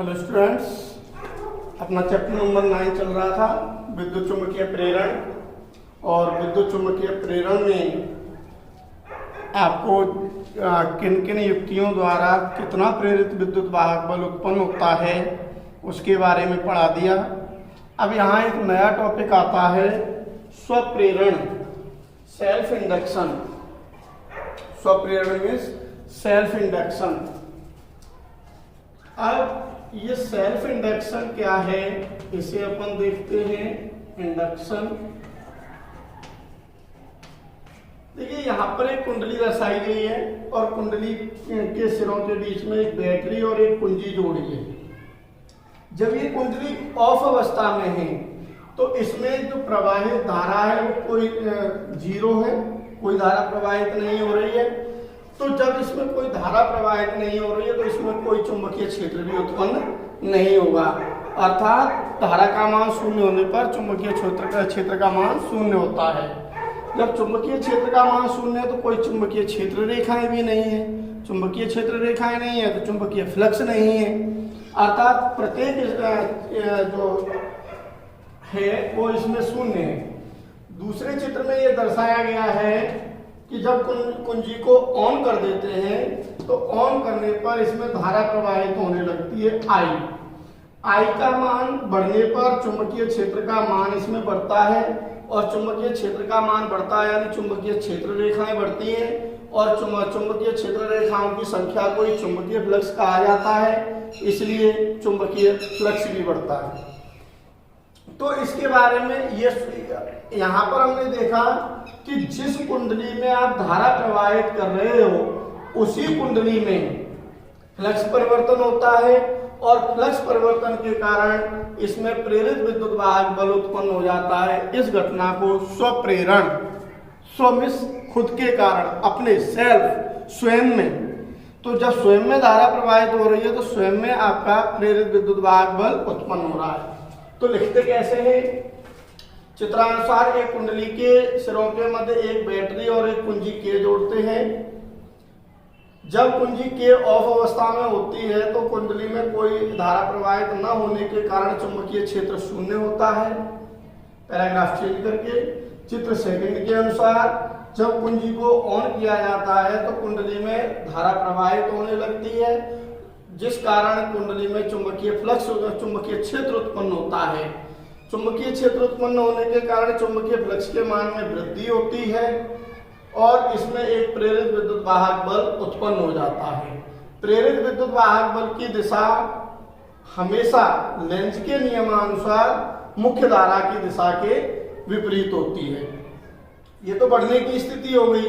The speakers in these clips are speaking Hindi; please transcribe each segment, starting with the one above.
हेलो स्टूडेंट्स, अपना चैप्टर नंबर 9 चल रहा था विद्युत चुम्बकीय प्रेरण। और विद्युत चुम्बकीय प्रेरण में आपको किन किन युक्तियों द्वारा कितना प्रेरित विद्युत वाहक बल उत्पन्न होता है उसके बारे में पढ़ा दिया। अब यहाँ एक नया टॉपिक आता है स्वप्रेरण, सेल्फ इंडक्शन। स्वप्रेरण मीन्स सेल्फ इंडक्शन। अब ये सेल्फ इंडक्शन क्या है इसे अपन देखते हैं। इंडक्शन, देखिए यहाँ पर एक कुंडली दर्शाई गई है और कुंडली के सिरों के बीच में एक बैटरी और एक कुंजी जोड़ी है। जब ये कुंडली ऑफ अवस्था में है तो इसमें जो प्रवाहित धारा है वो कोई जीरो है, कोई धारा प्रवाहित नहीं हो रही है। तो जब इसमें कोई धारा प्रवाहित नहीं हो रही है तो इसमें कोई चुंबकीय क्षेत्र भी उत्पन्न नहीं होगा, अर्थात धारा का मान शून्य होने पर चुंबकीय क्षेत्र का मान शून्य होता है। जब चुंबकीय क्षेत्र का मान शून्य है तो कोई चुंबकीय क्षेत्र रेखाएं भी नहीं है। चुंबकीय क्षेत्र रेखाएं नहीं है तो चुंबकीय फ्लक्स नहीं है, अर्थात प्रत्येक जो है वो इसमें शून्य है। दूसरे चित्र में ये दर्शाया गया है कि जब कुंजी को ऑन कर देते हैं तो ऑन करने पर इसमें धारा प्रवाहित होने लगती है आई का मान बढ़ने पर चुंबकीय क्षेत्र का मान इसमें बढ़ता है और चुंबकीय क्षेत्र का मान बढ़ता है यानी चुंबकीय क्षेत्र रेखाएं बढ़ती हैं और चुंबकीय क्षेत्र रेखाओं की संख्या को ही चुंबकीय फ्लक्स कहा जाता है, इसलिए चुंबकीय फ्लक्स भी बढ़ता है। तो इसके बारे में ये यहाँ पर हमने देखा कि जिस कुंडली में आप धारा प्रवाहित कर रहे हो उसी कुंडली में फ्लक्स परिवर्तन होता है और फ्लक्स परिवर्तन के कारण इसमें प्रेरित विद्युत वाहक बल उत्पन्न हो जाता है। इस घटना को स्वप्रेरण, स्व मीन्स खुद के कारण, अपने सेल्फ, स्वयं में। तो जब स्वयं में धारा प्रवाहित हो रही है तो स्वयं में आपका प्रेरित विद्युत वाहक बल उत्पन्न हो रहा है। तो लिखते कैसे हैं? चित्रानुसार एक कुंडली के सिरों के मध्य एक बैटरी और एक कुंजी के जोड़ते हैं। जब कुंजी के ऑफ अवस्था में होती है तो कुंडली में कोई धारा प्रवाहित न होने के कारण चुंबकीय क्षेत्र शून्य होता है। पैराग्राफ चेंज करके चित्र सेकंड के अनुसार जब कुंजी को ऑन किया जाता है तो कुंडली में धारा प्रवाहित होने लगती है, जिस कारण कुंडली में चुंबकीय फ्लक्स, चुंबकीय क्षेत्र उत्पन्न होता है। चुंबकीय क्षेत्र उत्पन्न होने के कारण चुंबकीय फ्लक्स के मान में वृद्धि होती है और इसमें एक प्रेरित विद्युत वाहक बल उत्पन्न हो जाता है। प्रेरित विद्युत वाहक बल की दिशा हमेशा लेंज के नियमानुसार मुख्य धारा की दिशा के विपरीत होती है। ये तो बढ़ने की स्थिति हो गई,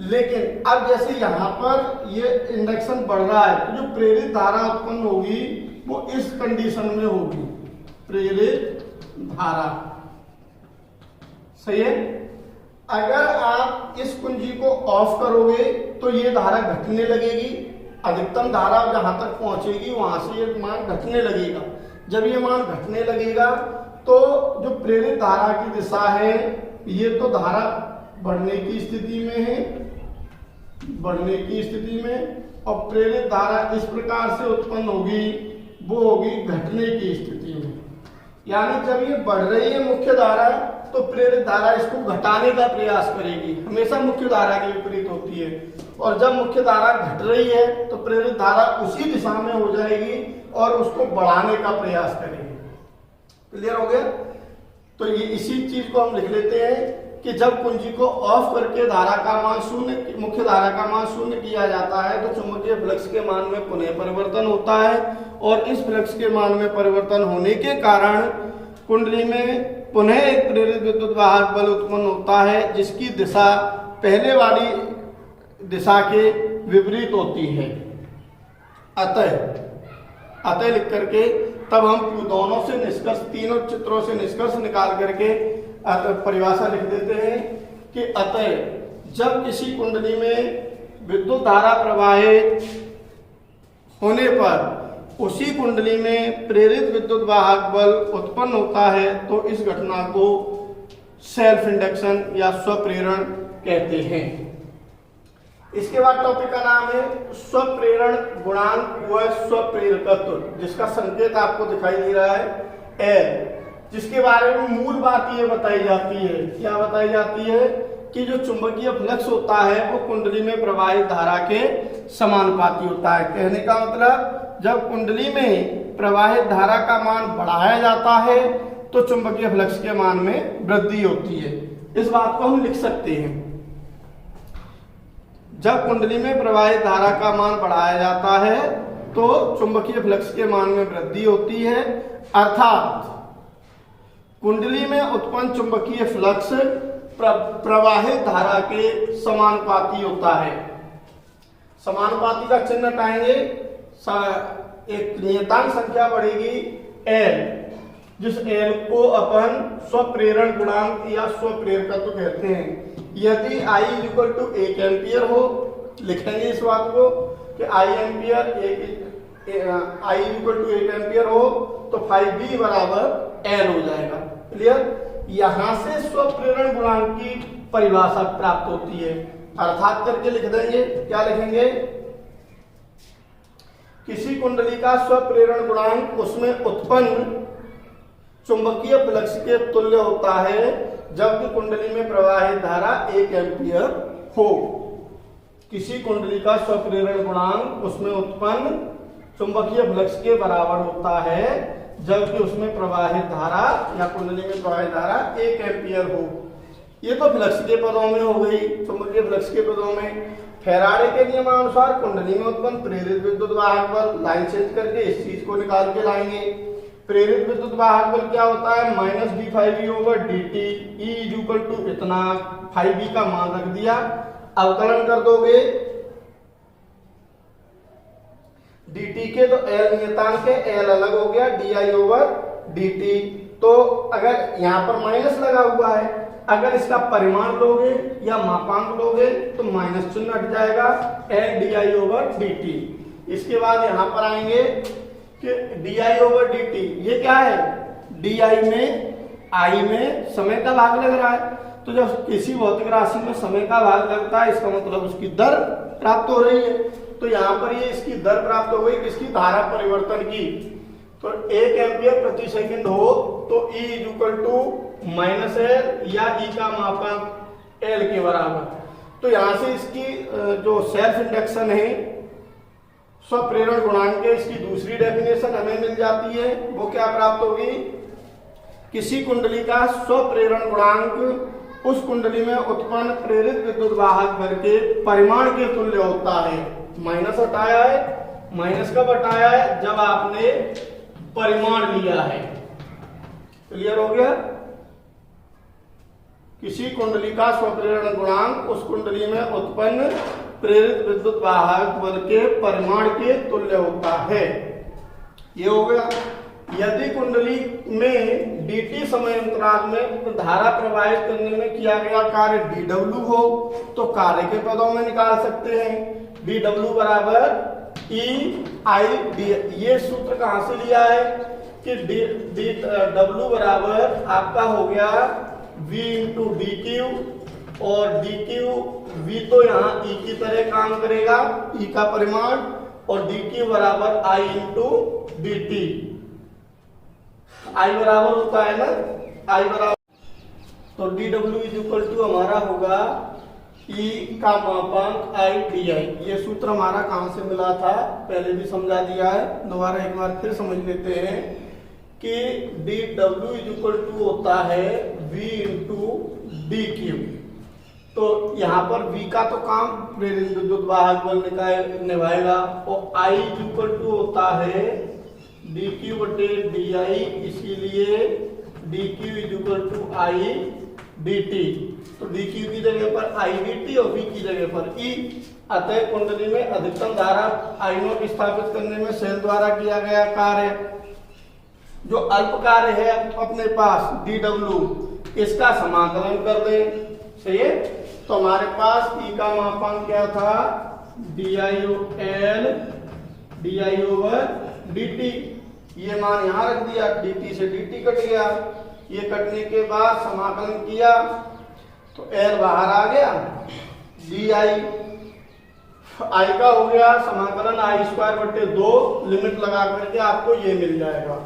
लेकिन अब जैसे यहाँ पर ये इंडक्शन बढ़ रहा है तो जो प्रेरित धारा उत्पन्न होगी वो इस कंडीशन में होगी, प्रेरित धारा। सही है? अगर आप इस कुंजी को ऑफ करोगे तो ये धारा घटने लगेगी, अधिकतम धारा जहां तक पहुंचेगी वहां से ये मान घटने लगेगा। जब ये मान घटने लगेगा तो जो प्रेरित धारा की दिशा है ये तो धारा बढ़ने की स्थिति में है, बढ़ने की स्थिति में, और प्रेरित धारा इस प्रकार से उत्पन्न होगी, वो होगी घटने की स्थिति में। यानी जब ये बढ़ रही है मुख्य धारा तो प्रेरित धारा इसको घटाने का प्रयास करेगी, हमेशा मुख्य धारा के विपरीत होती है। और जब मुख्य धारा घट रही है तो प्रेरित धारा उसी दिशा में हो जाएगी और उसको बढ़ाने का प्रयास करेगी। क्लियर हो गया? तो ये इसी चीज को हम लिख लेते हैं कि जब कुंजी को ऑफ करके धारा का मान शून्य, मुख्य धारा का मान शून्य किया जाता है तो चुंबकीय फ्लक्स के मान में पुनः परिवर्तन होता है और इस फ्लक्स के मान में परिवर्तन होने के कारण कुंडली में पुनः एक प्रेरित विद्युत वाहक बल उत्पन्न होता है जिसकी दिशा पहले वाली दिशा के विपरीत होती है। अतः लिख करके तब हम दोनों से निष्कर्ष, तीनों चित्रों से निष्कर्ष निकाल करके परिभाषा लिख देते हैं कि अतः जब किसी कुंडली में विद्युत धारा प्रवाहित होने पर उसी कुंडली में प्रेरित विद्युत वाहक बल उत्पन्न होता है तो इस घटना को सेल्फ इंडक्शन या स्वप्रेरण कहते हैं। इसके बाद टॉपिक का नाम है स्वप्रेरण गुणांक व स्वप्रेरकत्व, जिसका संकेत आपको दिखाई दे रहा है एल, जिसके बारे में मूल बात ये बताई जाती है। क्या बताई जाती है कि जो चुंबकीय फ्लक्स होता है वो कुंडली में प्रवाहित धारा के समानुपाती होता है। कहने का मतलब जब कुंडली में प्रवाहित धारा का मान बढ़ाया जाता है तो चुंबकीय फ्लक्स के मान में वृद्धि होती है। इस बात को हम लिख सकते हैं, जब कुंडली में प्रवाहित धारा का मान बढ़ाया जाता है तो चुंबकीय फ्लक्स के मान में वृद्धि होती है, अर्थात कुंडली में उत्पन्न चुंबकीय फ्लक्स प्रवाहित धारा के समानुपाती होता है। समानुपाती का चिन्ह हटाएंगे, एक नियतांक संख्या बढ़ेगी एल, जिस एल को अपन स्वप्रेरण गुणांक या स्वप्रेरकत्व कहते हैं। यदि I इक्वल टू 1 एम्पियर हो, लिखेंगे इस बात को कि I इक्वल टू 1 एम्पियर हो तो 5B बराबर L हो जाएगा। क्लियर? यहां से स्वप्रेरण गुणांक की परिभाषा प्राप्त होती है, अर्थात करके लिख देंगे। क्या लिखेंगे? किसी कुंडली का स्वप्रेरण गुणांक उसमें उत्पन्न चुंबकीय फ्लक्स के तुल्य होता है जबकि कुंडली में प्रवाहित धारा 1 एम्पियर हो। किसी कुंडली का स्वप्रेरण गुणांक उसमें उत्पन्न चुंबकीय फ्लक्स के बराबर होता है जबकि उसमें प्रवाहित धारा या कुंडली में प्रवाहित धारा 1 एम्पियर हो। ये तो फ्लक्स के पदों में हो गई, चुंबकीय फ्लक्स के पदों में। फैराडे के नियमानुसार कुंडली में उत्पन्न प्रेरित विद्युत वाहक बल, लाइन चेंज करके इस चीज को निकाल के लाएंगे। प्रेरित विद्युत वाहक बल क्या होता है? Minus d∅v/dt, E equal to इतना 5B का मान रख दिया, अवकलन कर दोगे dt के तो L नियतांक है, L अलग हो गया, di/dt। तो अगर यहाँ पर माइनस लगा हुआ है, अगर इसका परिमाण लोगे या मापांक लोगे तो माइनस चिन्ह हट जाएगा, L di/dt। इसके बाद यहाँ पर आएंगे कि di/dt ये क्या है? di में I में समय का भाग लग रहा है, तो जब किसी भौतिक राशि में समय का भाग लगता है इसका मतलब उसकी दर प्राप्त हो रही है। तो यहाँ पर ये इसकी दर प्राप्त हो गई, किसकी? धारा परिवर्तन की। तो 1 एम्पियर प्रति सेकंड हो तो E इक्वल टू -L या E का मापांक L के बराबर। तो यहाँ से इसकी जो सेल्फ इंडक्शन है स्वप्रेरण गुणांक के, इसकी दूसरी डेफिनेशन हमें मिल जाती है। वो क्या प्राप्त होगी? किसी कुंडली का स्वप्रेरण गुणांक उस कुंडली में उत्पन्न प्रेरित विद्युत वाहक बल के परिमाण के तुल्य होता है। माइनस हटाया है, माइनस कब हटाया है? जब आपने परिमाण लिया है। क्लियर हो गया? किसी कुंडली का स्वप्रेरण गुणांक उस कुंडली में उत्पन्न प्रेरित विद्युत वाहक बल के परिमाण के तुल्य होता है। ये हो गया। यदि कुंडली में dt समय अंतराल में धारा प्रवाहित करने में किया गया कार्य dw हो तो कार्य के पदों में निकाल सकते हैं। dw बराबर E/I। ये सूत्र कहां से लिया है कि dw बराबर आपका हो गया v इंटू dq, और dq v तो यहाँ E की तरह काम करेगा, E का परिमाण, और dq बराबर I इंटू dt। I बराबर होता है ना, I बराबर, तो dw इज इक्वल टू हमारा होगा E का मापांक I di। ये सूत्र हमारा कहां से मिला था पहले भी समझा दिया है, दोबारा एक बार फिर समझ लेते हैं कि dw इज इक्वल टू होता है v इंटू dq। तो यहाँ पर v का तो काम प्रेरित विद्युत वाहक बल निभाएगा, और I इक्वल टू होता है dq बटे di, इसीलिए dq is equal to I dt। तो dq की जगह पर I dt और v की जगह पर E। अतः कुंडली में अधिकतम धारा I0 स्थापित करने में सेल द्वारा किया गया कार्य, जो अल्प कार्य है अपने पास dw, इसका समाकलन कर दें। सही है? तो हमारे पास E का मापांक क्या था? di/L di/dt। ये मान यहाँ रख दिया, dt से dt कट गया। ये कटने के बाद समाकलन किया तो L बाहर आ गया, di आई का हो गया समाकलन आई स्क्वायर बटे 2, लिमिट लगा करके आपको ये मिल जाएगा।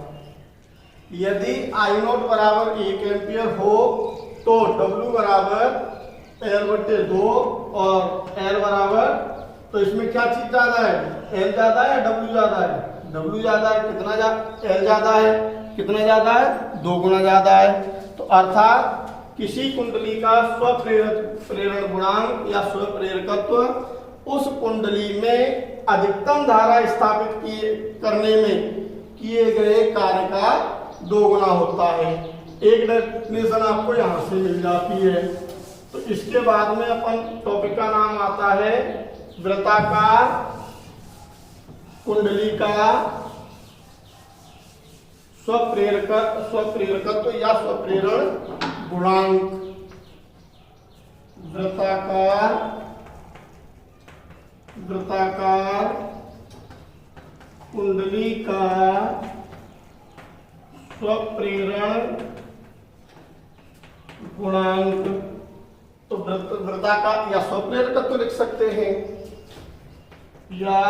यदि आई नॉट बराबर 1 एम्पियर हो तो W बराबर L बटे 2 और L बराबर, तो इसमें क्या चीज ज्यादा है, L ज्यादा है या W ज्यादा है? W ज्यादा है। कितना L ज्यादा है, कितना ज्यादा है? 2 गुना ज्यादा है। तो अर्थात किसी कुंडली का स्वप्रेरण गुणांक या स्वप्रेरकत्व उस कुंडली में अधिकतम धारा स्थापित करने में किए गए कार्य का 2 गुना होता है। एक डेफिनेशन आपको यहां से मिल जाती है। तो इसके बाद में अपन टॉपिक का नाम आता है वृत्ताकार कुंडली का स्वप्रेरकत्व या स्वप्रेरण गुणांक। वृत्ताकार कुंडली का स्वप्रेरण गुणांक। तो वृत्ताकार या स्वप्रेरकत्व लिख सकते हैं या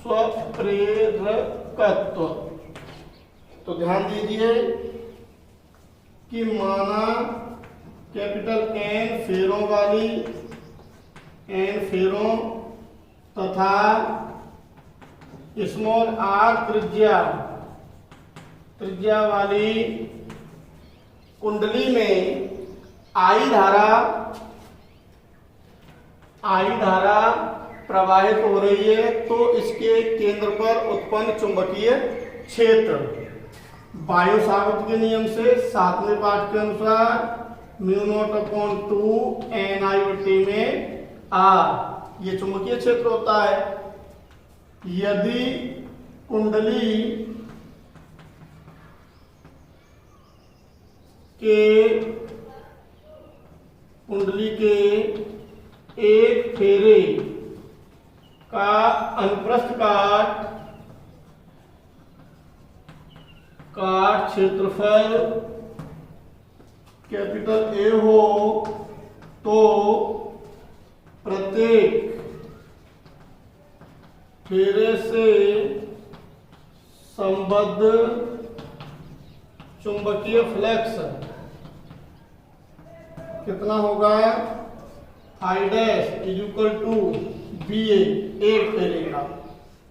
स्वप्रेरकत्व। तो ध्यान दीजिए कि माना कैपिटल N फेरों वाली, N फेरों तथा स्मॉल r त्रिज्या वाली कुंडली में आई धारा प्रवाहित हो रही है, तो इसके केंद्र पर उत्पन्न चुंबकीय क्षेत्र वायु सावर्त के नियम से 7वें पाठ के अनुसार μ0/2 NI/T में R ये चुंबकीय क्षेत्र होता है। यदि कुंडली के एक फेरे का अनुप्रस्थ काट क्षेत्रफल कैपिटल A हो तो प्रत्येक फेरे से संबद्ध चुंबकीय फ्लक्स कितना होगा, I dash is equal to BA, एक फेरे का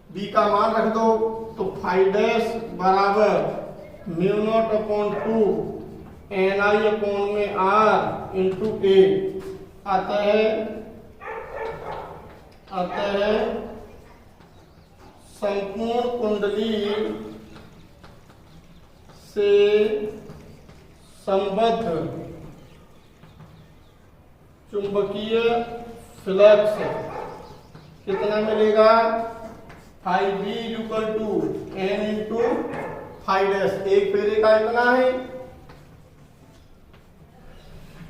B का मान रख दो, तो फाई डैश बराबर μ0/2 NI/R इंटू A आता है संपूर्ण कुंडली से संबद्ध चुंबकीय फ्लक्स कितना मिलेगा, phi B equal to N into phi dash, एक फेरे का इतना है,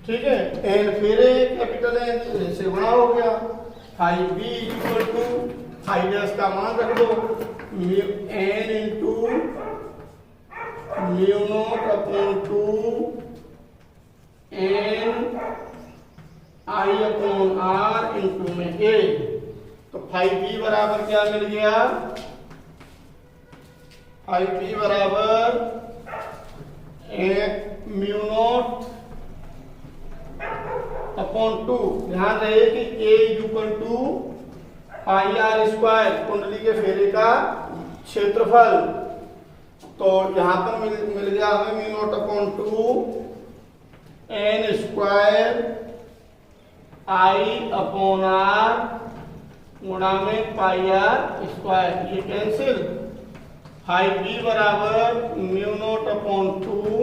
ठीक है। N फेरे कैपिटल N से गुणा हो गया, phi B equal to phi dash का मान रख दो N इंटू μ0/2 NI/R इंटू में A। तो फाई B बराबर क्या मिल गया, फाई B बराबर μ0/2। ध्यान रहे कि A equal to pi R square कुंडली के फेरे का क्षेत्रफल। तो यहां पर मिल गया हमें μ0/2 N स्क्वायर I/R गुणा में पाई R स्क्वायर, ये कैंसिल। फाई B बराबर μ0/2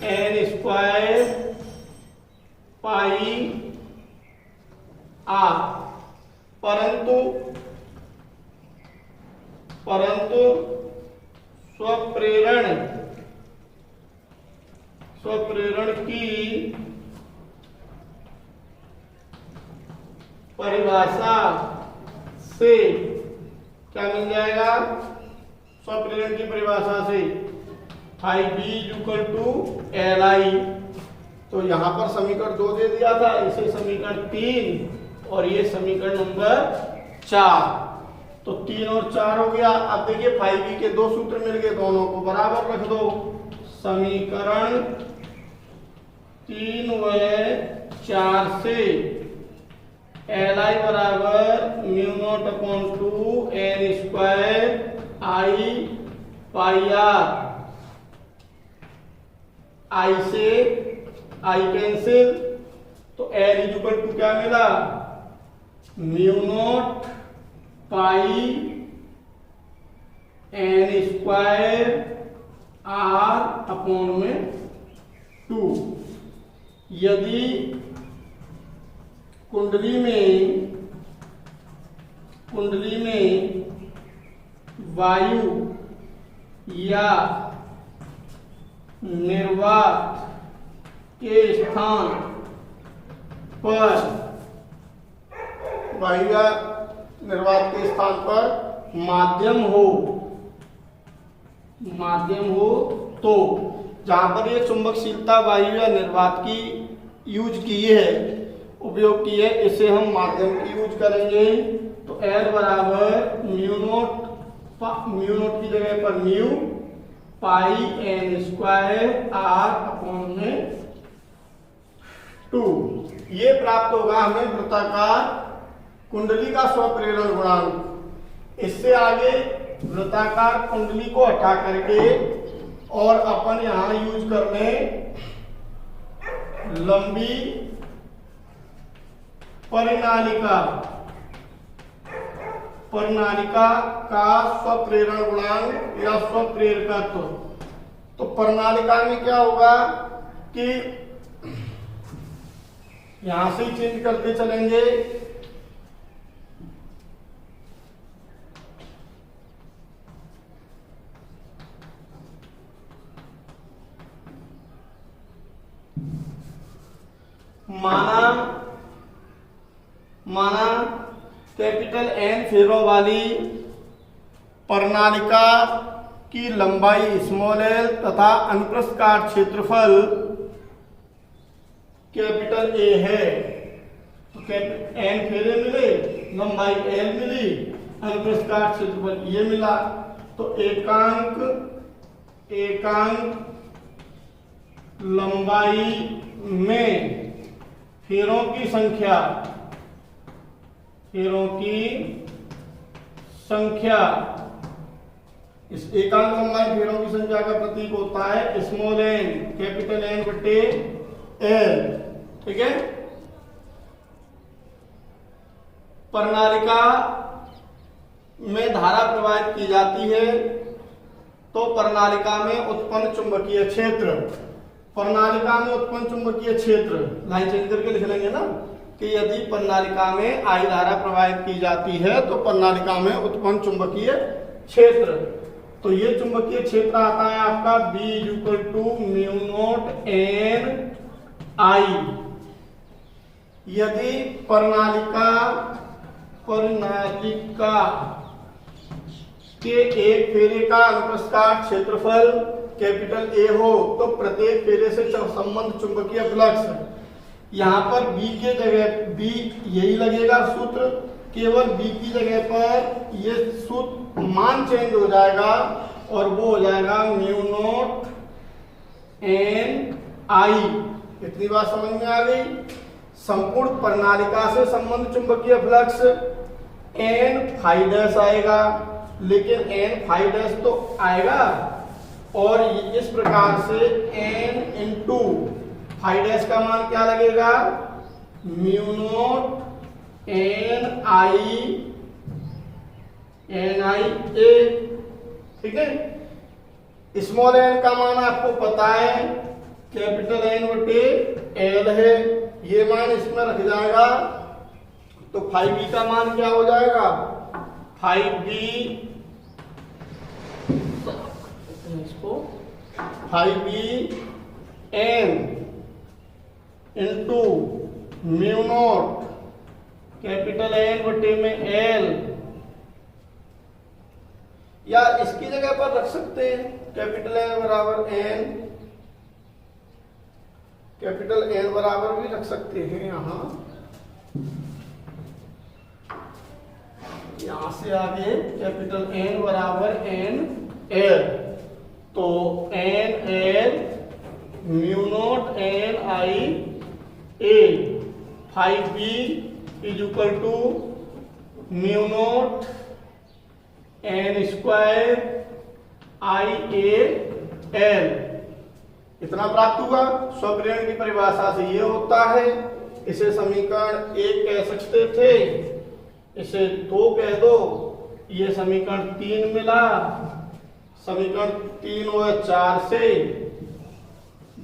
N स्क्वायर पाई R। परंतु स्वप्रेरण की परिभाषा से क्या मिल जाएगा, स्वप्रेरण की परिभाषा से phi B equal to LI। तो यहां पर समीकरण 2 दे दिया था, इसे समीकरण 3 और ये समीकरण नंबर 4। तो 3 और 4 हो गया। अब देखिए 5b के दो सूत्र मिल गए, दोनों को बराबर रख दो। समीकरण 3 व 4 से Li बराबर μ0/2 n square I pi r। I से I कैंसिल, तो L इक्वल टू क्या मिला, μ0 पाई n स्क्वायर r अपॉन में 2। यदि कुंडली में वायु या निर्वात के स्थान पर, वायु या निर्वात के स्थान पर माध्यम हो तो जहां पर ये चुंबकशीलता वायु या निर्वात की यूज की है, उपयोग की है, इसे हम माध्यम की यूज करेंगे। तो L बराबर म्यू नोट की जगह पर म्यू पाई n स्क्वायर r अपॉन में 2। ये प्राप्त होगा हमें वृत्ताकार कुंडली का स्वप्रेरण गुणांक। इससे आगे वृत्ताकार कुंडली को हटा करके और अपन यहां यूज कर लें लंबी परिनालिका का स्वप्रेरण गुणांक या स्वप्रेरकत्व। तो परिनालिका में क्या होगा कि यहां से चेंज करते चलेंगे। माना कैपिटल N फेरों वाली प्रणालिका की लंबाई स्मॉल l तथा अनुप्रस्थ काट क्षेत्रफल कैपिटल A है। तो N फेरे मिले, लंबाई L मिली, अनुप्रस्थ काट क्षेत्रफल ये मिला। तो एकांक लंबाई में फेरों की संख्या इस एकांक लंबाई फेरों की संख्या का प्रतीक होता है स्मॉल n कैपिटल N बटे L। ठीक है। प्रणालिका में धारा प्रवाहित की जाती है तो प्रणालिका में उत्पन्न चुंबकीय क्षेत्र, लाइन चेंज करके लिख लेंगे ना कि यदि प्रणालिका में I धारा प्रवाहित की जाती है तो प्रणालिका में उत्पन्न चुंबकीय क्षेत्र, तो ये चुंबकीय क्षेत्र आता है आपका B equal to mu naught n I। यदि प्रणालिका के एक फेरे का अनुप्रस्थ काट क्षेत्रफल कैपिटल A हो तो प्रत्येक फेरे से संबंध चुंबकीय फ्लक्स, यहाँ पर B के जगह B यही लगेगा सूत्र, केवल B की जगह पर ये सूत्र मान चेंज हो जाएगा और वो हो जाएगा म्यू नोट n I। इतनी बात समझ में आ गई। संपूर्ण प्रणालिका से संबंध चुंबकीय फ्लक्स n फाई डैश आएगा, लेकिन n फाई डैश तो आएगा और इस प्रकार से n इंटू फाई डैश का मान क्या लगेगा, mu naught n I a। ठीक है। स्मॉल n का मान आपको पता है कैपिटल N बटे L है, ये मान इसमें रख जाएगा तो 5b का मान क्या हो जाएगा, 5b n into mu naught capital N बटे में L, या इसकी जगह पर रख सकते हैं कैपिटल N बराबर भी रख सकते हैं यहाँ यहां से आगे कैपिटल N बराबर N L, तो N L mu naught N I A, 5B is equal to mu naught N square I A L, इतना प्राप्त हुआ। स्वप्रेरण की परिभाषा से ये होता है। इसे समीकरण 1 कह सकते थे, इसे 2 कह दो, ये समीकरण 3 मिला, समीकरण 3 और 4 से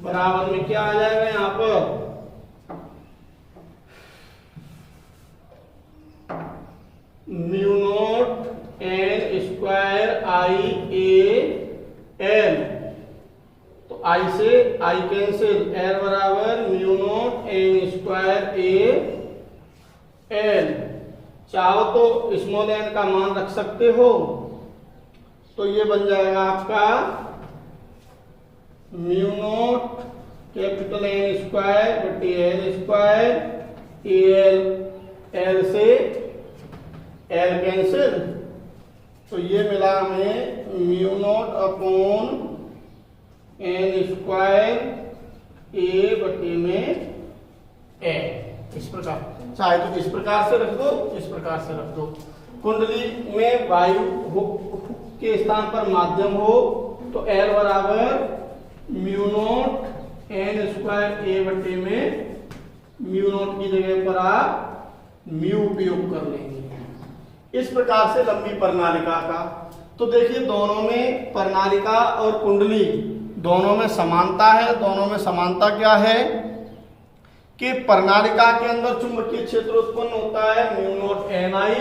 बराबर में क्या आ जाएगा यहां पर mu naught N square I A L, तो I से I कैंसिल, L बराबर mu naught N square A L, चाहो तो स्मॉल n का मान रख सकते हो, तो ये बन जाएगा आपका mu naught capital N square बटे L स्क्वायर AL, L से L कैंसिल, तो ये मिला हमें mu naught upon N square A बटे में A, इस प्रकार, चाहे तो इस प्रकार से रख दो, इस प्रकार से रख दो। कुंडली में वायु के स्थान पर माध्यम हो तो L बराबर mu naught N square A बटे में म्यू नॉट की जगह पर आप म्यू उपयोग कर लेंगे। इस प्रकार से लंबी प्रणालिका का, तो देखिए दोनों में प्रणालिका और कुंडली दोनों में समानता है। दोनों में समानता क्या है कि प्रणालिका के अंदर चुंबकीय क्षेत्र उत्पन्न होता है म्यू नॉट Ni,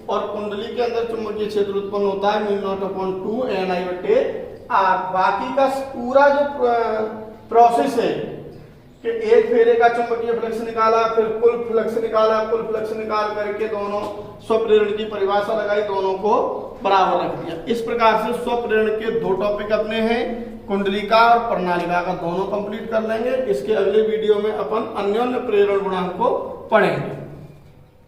और कुंडली के अंदर चुंबकीय क्षेत्र उत्पन्न होता है म्यू नॉट अपॉन 2 Ni बटे R। बाकी का पूरा जो प्रोसेस है कि एक फेरे का चुंबकीय फ्लक्स निकाला, फिर कुल फ्लक्स निकाला, कुल फ्लक्स निकाल करके दोनों स्वप्रेरण की परिभाषा लगाई, दोनों को बराबर रख दिया। इस प्रकार से स्वप्रेरण के 2 टॉपिक अपने हैं, कुंडलिका और प्रणालिका का, दोनों कंप्लीट कर लेंगे। इसके अगले वीडियो में अपन अन्योन्य प्रेरण गुणांक को पढ़ेंगे।